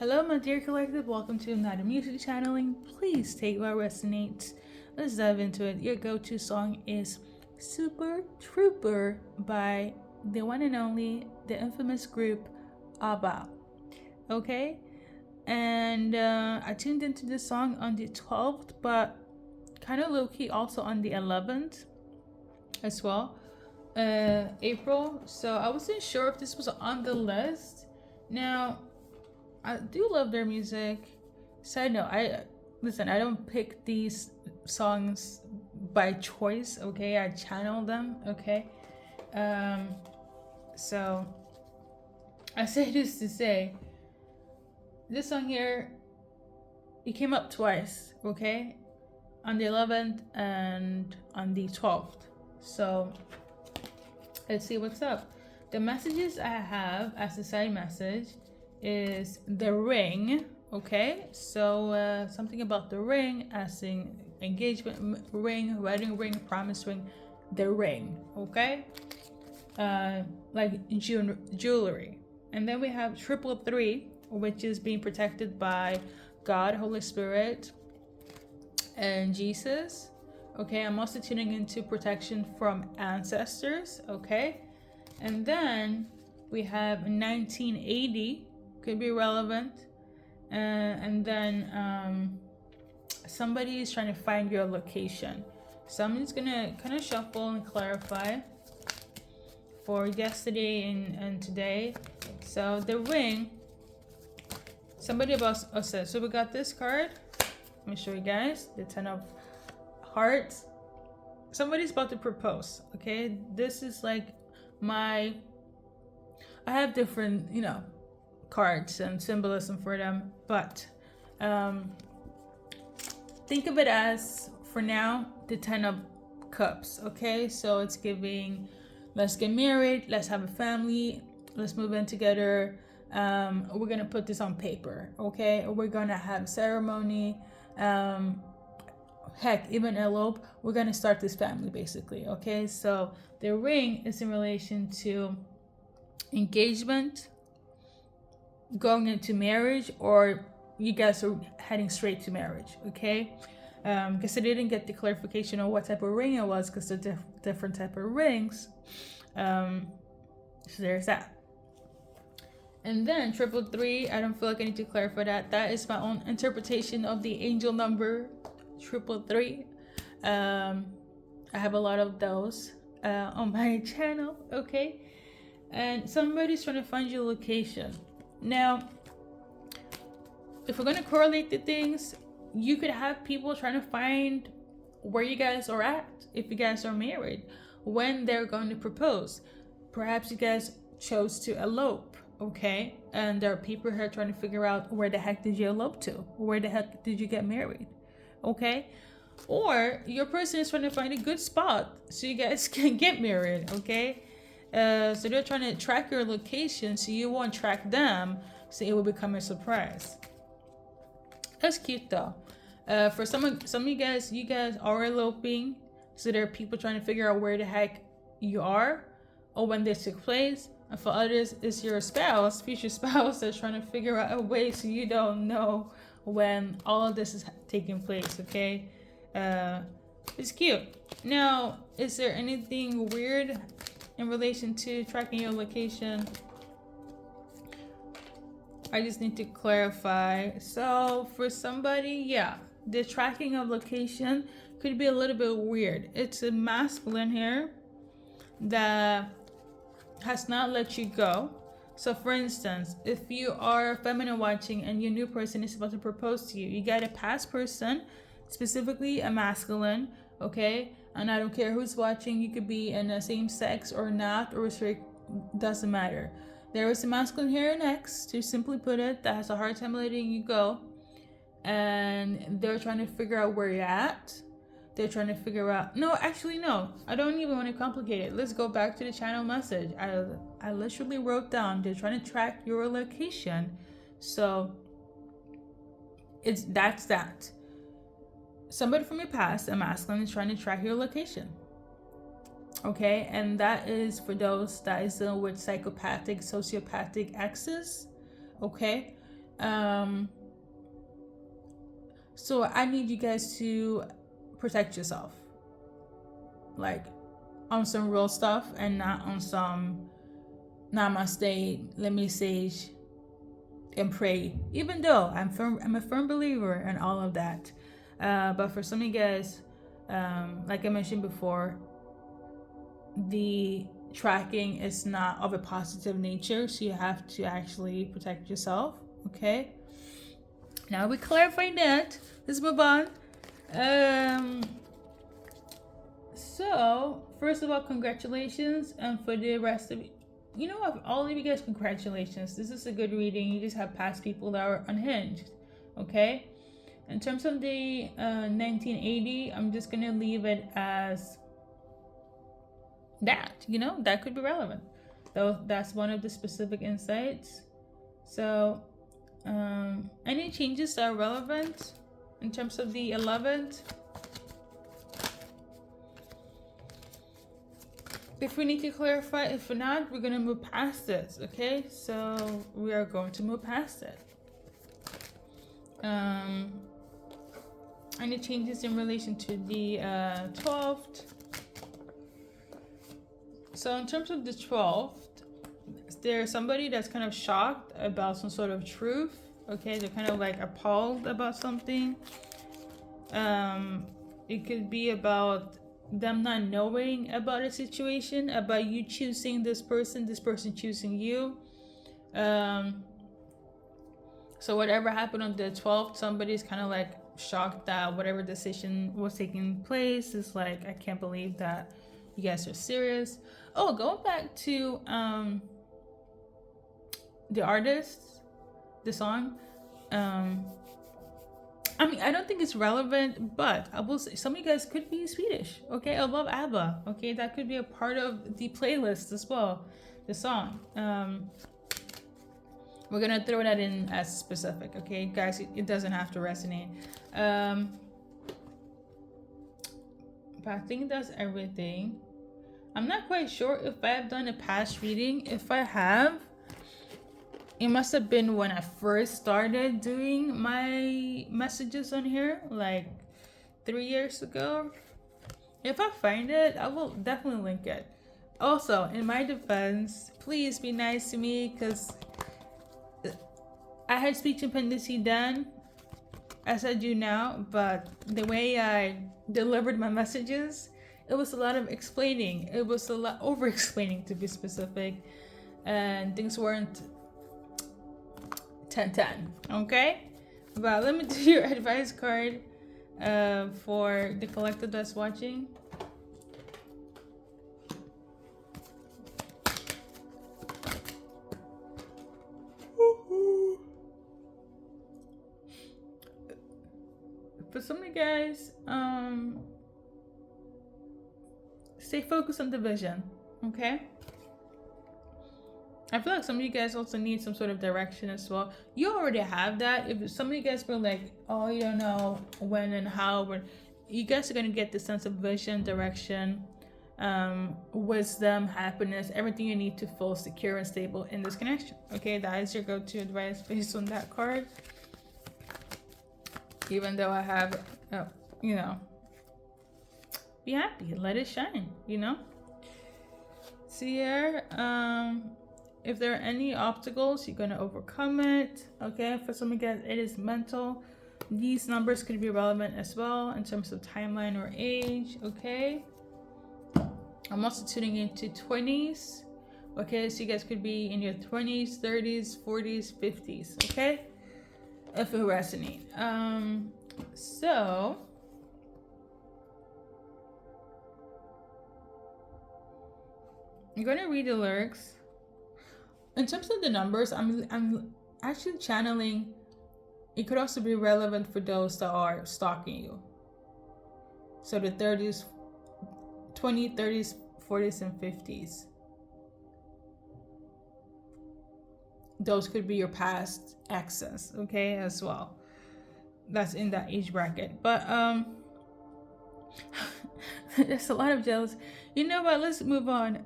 Hello, my dear collective. Welcome to another music channeling. Please take what resonates. Let's dive into it. Your go-to song is Super Trooper by the one and only, the infamous group ABBA. Okay? And I tuned into this song on the 12th, but kind of low-key also on the 11th as well. April. So I wasn't sure if this was on the list. Now, I do love their music. Side note, I don't pick these songs by choice, okay? I channel them, okay? So I say this to say this song here, it came up twice, okay? On the 11th and on the 12th. So let's see what's up. The messages I have as a side message is the ring, okay? So something about the ring, as in engagement ring, wedding ring, promise ring, the ring, okay? Like jewelry. And then we have 333, which is being protected by God, Holy Spirit, and Jesus. Okay, I'm also tuning into protection from ancestors, okay? And then we have 1980, could be relevant. And then somebody is trying to find your location. So I'm just gonna kind of shuffle and clarify for yesterday and today. So the ring, somebody about us said, so we got this card. Let me show you guys the 10 of hearts. Somebody's about to propose, okay? This is like I have different, cards and symbolism for them, but think of it as, for now, the 10 of cups, okay? So it's giving, let's get married, let's have a family, let's move in together. We're gonna put this on paper, okay? We're gonna have ceremony, heck, even elope. We're gonna start this family, basically, okay? So the ring is in relation to engagement, going into marriage, or you guys are heading straight to marriage, okay? Because I didn't get the clarification on what type of ring it was, because they're different type of rings. So there's that. And then 333, I don't feel like I need to clarify that. That is my own interpretation of the angel number 333. I have a lot of those on my channel, okay? And somebody's trying to find your location. Now, if we're gonna correlate the things, you could have people trying to find where you guys are at if you guys are married, when they're going to propose. Perhaps you guys chose to elope, okay? And there are people here trying to figure out, where the heck did you elope to? Where the heck did you get married? Okay? Or your person is trying to find a good spot so you guys can get married, okay? So they're trying to track your location so you won't track them, so it will become a surprise. That's cute though. For some of you guys are eloping, so there are people trying to figure out where the heck you are or when this took place. And for others, it's your spouse, future spouse, that's trying to figure out a way so you don't know when all of this is taking place, okay? It's cute. Now, is there anything weird in relation to tracking your location? I just need to clarify. So for somebody, yeah, the tracking of location could be a little bit weird. It's a masculine here that has not let you go. So for instance, if you are feminine watching and your new person is about to propose to you, you got a past person, specifically a masculine, okay? And I don't care who's watching, you could be in the same sex or not, or straight, doesn't matter. There is a masculine here next, to simply put it, that has a hard time letting you go. And they're trying to figure out where you're at. They're trying to figure out, no, actually, no, I don't even want to complicate it. Let's go back to the channel message. I literally wrote down, they're trying to track your location. So that's that. Somebody from your past, a masculine, is trying to track your location. Okay, and that is for those that is dealing with psychopathic, sociopathic exes. Okay, So I need you guys to protect yourself, like on some real stuff and not on some namaste, let me sage and pray. Even though I'm a firm believer in all of that, but for some of you guys, like I mentioned before, the tracking is not of a positive nature, so you have to actually protect yourself. Okay, now we clarified that. Let's move on. So first of all, congratulations, and for the rest of you know what, all of you guys, congratulations. This is a good reading. You just have past people that are unhinged. Okay, in terms of the 1980, I'm just gonna leave it as that. You know, that could be relevant, though. That's one of the specific insights. So any changes that are relevant in terms of the 11th? If we need to clarify, if not, we're going to move past this. Okay, so we are going to move past it. Any changes in relation to the 12th? So in terms of the 12th, there's somebody that's kind of shocked about some sort of truth. Okay, they're kind of like appalled about something. It could be about them not knowing about a situation, about you choosing this person choosing you. So whatever happened on the 12th, somebody's kind of like shocked that whatever decision was taking place is like, I can't believe that you guys are serious. Oh, going back to the artist, the song, I mean, I don't think it's relevant, but I will say some of you guys could be Swedish. Okay, I love ABBA. Okay, that could be a part of the playlist as well, the song. We're gonna throw that in as specific. Okay, guys, it doesn't have to resonate. But I think that's everything. I'm not quite sure if I have done a past reading. If I have, it must have been when I first started doing my messages on here, like 3 years ago. If I find it, I will definitely link it. Also, in my defense, please be nice to me, because I had speech impediments done, as I do now, but the way I delivered my messages, it was a lot of explaining. It was a lot over-explaining, to be specific, and things weren't 10-10, okay? But let me do your advice card for the collective that's watching. For some of you guys, stay focused on the vision, okay? I feel like some of you guys also need some sort of direction as well. You already have that. If some of you guys were like, oh, you don't know when and how, but you guys are going to get the sense of vision, direction, wisdom, happiness, everything you need to feel secure and stable in this connection. Okay, that is your go-to advice based on that card. Even though I have, you know, be happy, let it shine, you know. See here, if there are any obstacles, you're going to overcome it. Okay, for some of you guys, it is mental. These numbers could be relevant as well in terms of timeline or age. Okay, I'm also tuning into 20s. Okay, so you guys could be in your 20s, 30s, 40s, 50s. Okay, if it resonates. So I'm going to read the lyrics. In terms of the numbers, I'm actually channeling. It could also be relevant for those that are stalking you. So the 30s, 20s, 30s, 40s, and 50s. Those could be your past exes, okay, as well. That's in that age bracket. But there's a lot of jealous. You know what? Let's move on.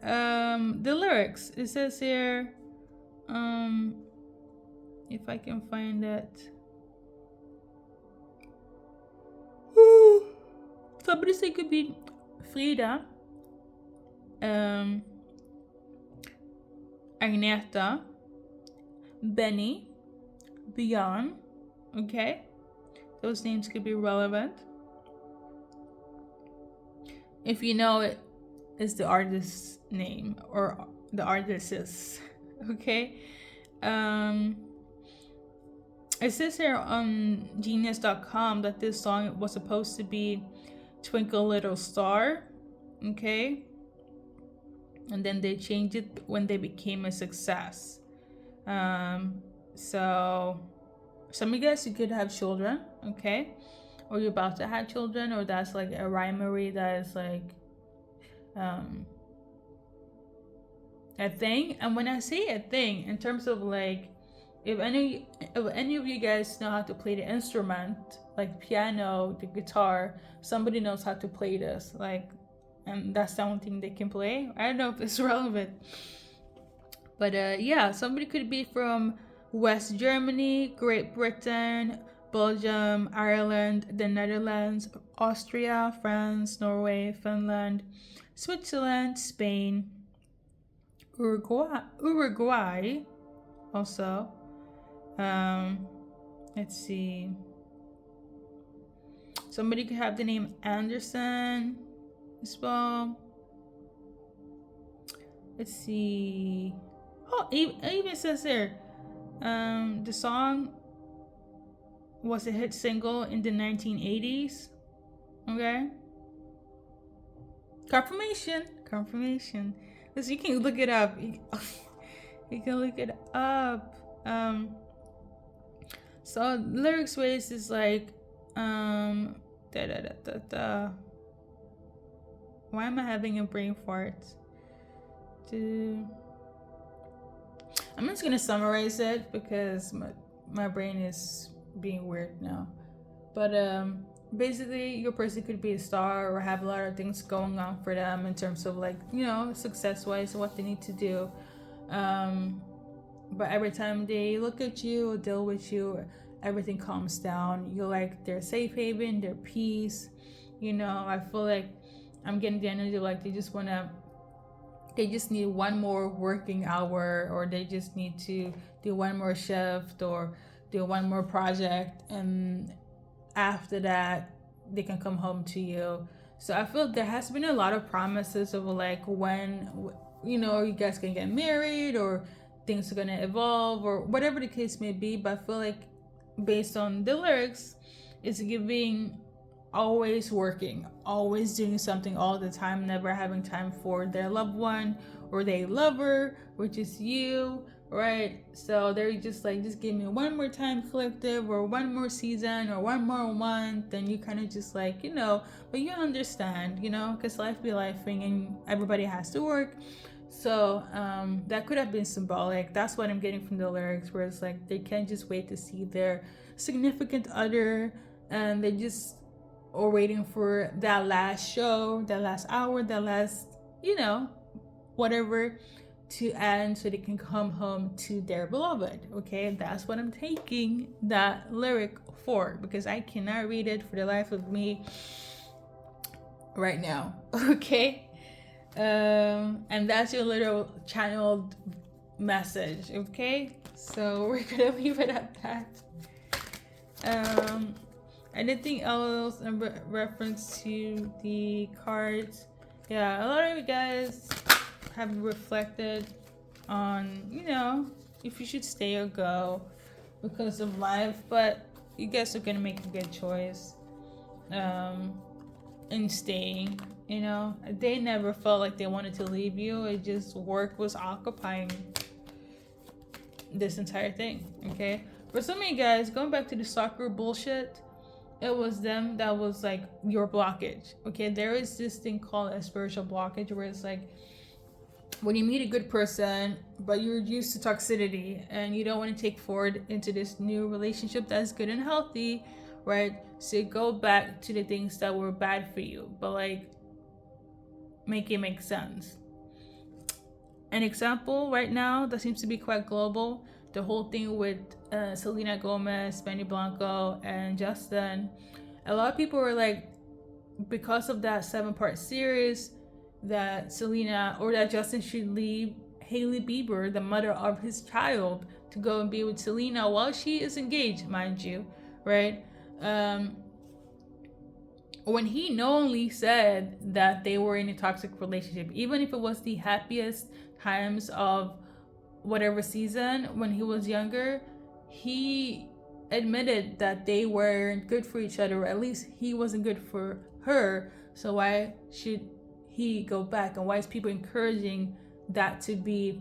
The lyrics. It says here, if I can find it. Somebody say it could be Frida, Agneta, Benny, Beyond. Okay, those names could be relevant. If you know it is the artist's name or the artist's. Okay. It says here on genius.com that this song was supposed to be Twinkle Little Star. Okay. And then they changed it when they became a success. So some of you guys, you could have children, okay? Or you're about to have children, or that's like a rhymery that is like a thing. And when I say a thing, in terms of like, if any of you guys know how to play the instrument, like piano, the guitar, somebody knows how to play this, like, and that's the only thing they can play. I don't know if it's relevant, but yeah, somebody could be from West Germany, Great Britain, Belgium, Ireland, the Netherlands, Austria, France, Norway, Finland, Switzerland, Spain, Uruguay also. Let's see. Somebody could have the name Anderson as well. Let's see. Oh, it even says there, the song was a hit single in the 1980s. Okay. Confirmation. Listen, you can look it up. You can look it up. So lyrics ways is like, Why am I having a brain fart? I'm just gonna summarize it because my brain is being weird now. But basically, your person could be a star or have a lot of things going on for them in terms of like, you know, success-wise, what they need to do. But every time they look at you or deal with you, everything calms down. You're like their safe haven, their peace. You know, I feel like I'm getting the energy like they just need one more working hour, or they just need to do one more shift or do one more project, and after that they can come home to you. So I feel there has been a lot of promises of like when, you know, you guys can get married or things are gonna evolve or whatever the case may be. But I feel like based on the lyrics, it's giving always working, always doing something all the time, never having time for their loved one or their lover, which is you, right? So they're just like, just give me one more time collective, or one more season, or one more month. Then you kind of just like, you know, but you understand, you know, because life be lifing and everybody has to work. So that could have been symbolic. That's what I'm getting from the lyrics, where it's like they can't just wait to see their significant other, and they just are waiting for that last show, that last hour, that last, you know, whatever to end so they can come home to their beloved. Okay, that's what I'm taking that lyric for, because I cannot read it for the life of me right now. Okay. And that's your little channeled message. Okay, so we're gonna leave it at that. Anything else in reference to the cards? Yeah, a lot of you guys have reflected on, you know, if you should stay or go because of life, but you guys are gonna make a good choice in staying. You know, they never felt like they wanted to leave you. It just, work was occupying this entire thing. Okay, for some of you guys, going back to the soccer bullshit, it was them that was like your blockage. Okay, there is this thing called a spiritual blockage, where it's like when you meet a good person but you're used to toxicity and you don't want to take forward into this new relationship that's good and healthy, right? So you go back to the things that were bad for you, but like make it make sense. An example right now that seems to be quite global, the whole thing with Selena Gomez, Benny Blanco, and Justin. A lot of people were like, because of that 7-part series, that Selena or that Justin should leave Hailey Bieber, the mother of his child, to go and be with Selena while she is engaged, mind you, right? When he knowingly said that they were in a toxic relationship, even if it was the happiest times of whatever season when he was younger, he admitted that they weren't good for each other, or at least he wasn't good for her. So why should he go back, and why is people encouraging that to be,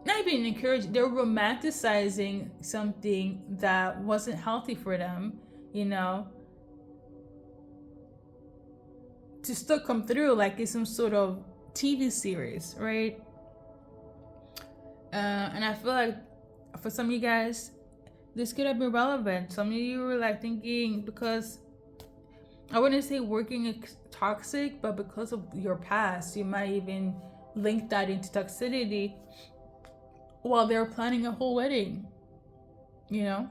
not even encouraging, they're romanticizing something that wasn't healthy for them, you know, to still come through like it's some sort of TV series, right? And I feel like for some of you guys, this could have been relevant. Some of you were like thinking, because I wouldn't say working toxic, but because of your past, you might even link that into toxicity while they're planning a whole wedding, you know?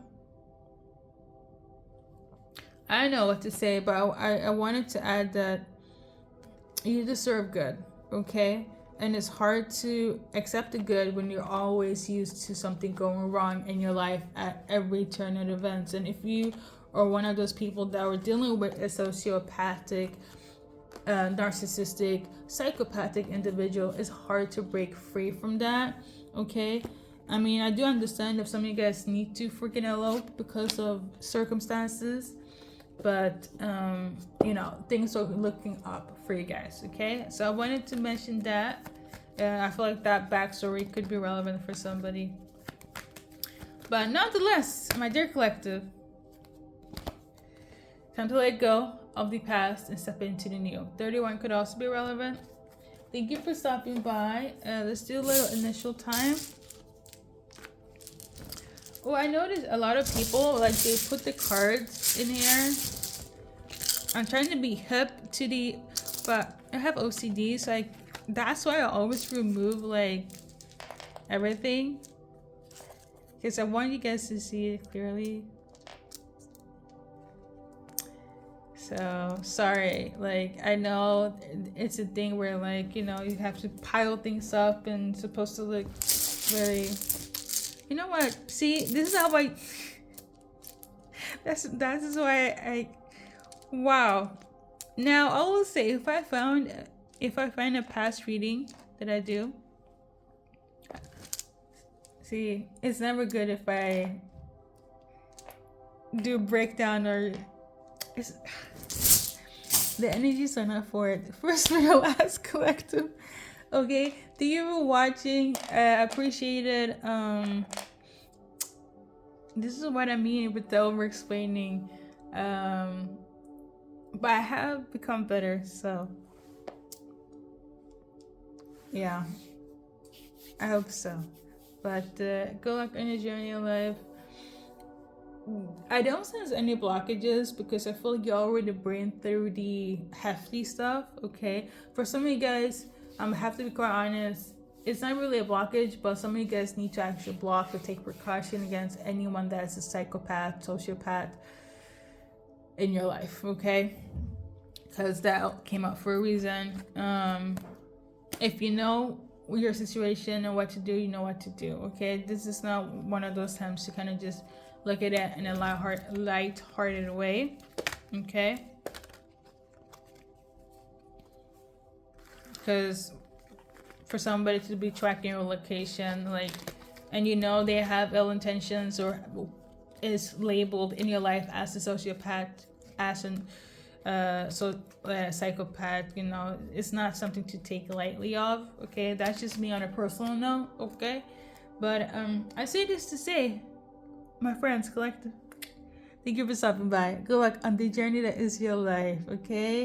I don't know what to say, but I wanted to add that you deserve good, okay? And it's hard to accept the good when you're always used to something going wrong in your life at every turn of events. And if you are one of those people that were dealing with a sociopathic, narcissistic, psychopathic individual, it's hard to break free from that, okay? I mean, I do understand if some of you guys need to freaking elope because of circumstances, but you know, things are looking up for you guys, okay? So I wanted to mention that. I feel like that backstory could be relevant for somebody. But nonetheless, my dear collective, time to let go of the past and step into the new. 31 could also be relevant. Thank you for stopping by. Let's do a little initial time. Oh, I noticed a lot of people, like, they put the cards in here. I'm trying to be hip to the, but I have OCD, so like, that's why I always remove like everything, because I want you guys to see it clearly. So sorry, like, I know it's a thing where, like, you know, you have to pile things up and it's supposed to look very, you know what, see, this is how I that's why I wow. Now I will say, if I find a past reading that I do, see, it's never good if I do breakdown, or it's, the energies are not for it. First, middle, last, collective. Okay, thank you for watching. I appreciate it. This is what I mean with the over explaining. But I have become better, so yeah, I hope so. But good luck on your journey in life. I don't sense any blockages because I feel like you already been through the hefty stuff, okay? For some of you guys, I have to be quite honest, it's not really a blockage, but some of you guys need to actually block or take precaution against anyone that's a psychopath, sociopath in your life, okay? Because that came up for a reason. If you know your situation and what to do, you know what to do, okay? This is not one of those times to kind of just look at it in a light-hearted way, okay? Because for somebody to be tracking your location, like, and you know they have ill intentions or is labeled in your life as a sociopath, as an psychopath, you know, it's not something to take lightly of, okay? That's just me on a personal note, okay? But I say this to say, my friends, collective, thank you for stopping by. Good luck on the journey that is your life, okay?